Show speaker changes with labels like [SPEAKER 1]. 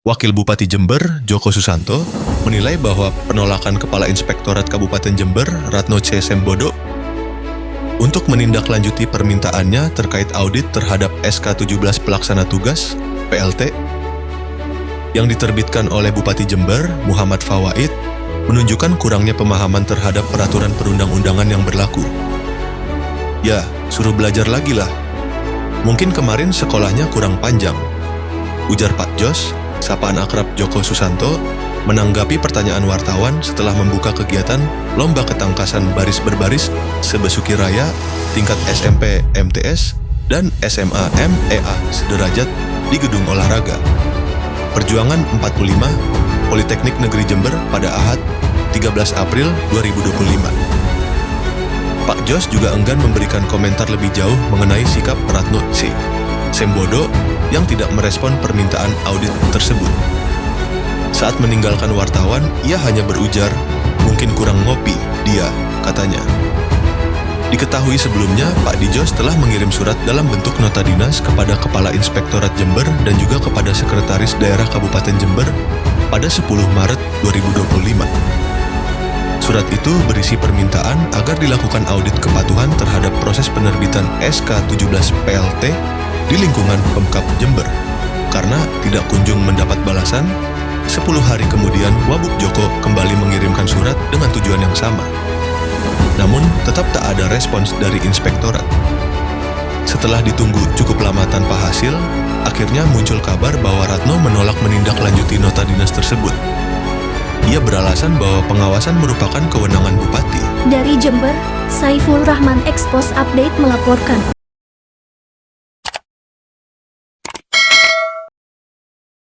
[SPEAKER 1] Wakil Bupati Jember, Joko Susanto, menilai bahwa penolakan Kepala Inspektorat Kabupaten Jember, Ratno C. Sembodo, untuk menindaklanjuti permintaannya terkait audit terhadap SK-17 Pelaksana Tugas, PLT, yang diterbitkan oleh Bupati Jember, Muhammad Fawaid, menunjukkan kurangnya pemahaman terhadap peraturan perundang-undangan yang berlaku. Ya, suruh belajar lagi lah. Mungkin kemarin sekolahnya kurang panjang, ujar Pak Jos, sapaan akrab Joko Susanto, menanggapi pertanyaan wartawan setelah membuka kegiatan Lomba Ketangkasan Baris Berbaris Sebesuki Raya tingkat SMP MTS dan SMA MEA sederajat di Gedung Olahraga Perjuangan 45 Politeknik Negeri Jember pada Ahad 13 April 2025. Pak Jos juga enggan memberikan komentar lebih jauh mengenai sikap Ratno C. Sembodo yang tidak merespon permintaan audit tersebut. Saat meninggalkan wartawan, ia hanya berujar, "Mungkin kurang ngopi, dia," katanya. Diketahui sebelumnya, Pak Dijos telah mengirim surat dalam bentuk nota dinas kepada Kepala Inspektorat Jember dan juga kepada Sekretaris Daerah Kabupaten Jember pada 10 Maret 2025. Surat itu berisi permintaan agar dilakukan audit kepatuhan terhadap proses penerbitan SK-17 PLT di lingkungan Pemkab Jember. Karena tidak kunjung mendapat balasan, 10 hari kemudian Wabub Joko kembali mengirimkan surat dengan tujuan yang sama. Namun, tetap tak ada respons dari inspektorat. Setelah ditunggu cukup lama tanpa hasil, akhirnya muncul kabar bahwa Ratno menolak menindaklanjuti nota dinas tersebut. Ia beralasan bahwa pengawasan merupakan kewenangan bupati.
[SPEAKER 2] Dari Jember, Saiful Rahman Expos Update melaporkan.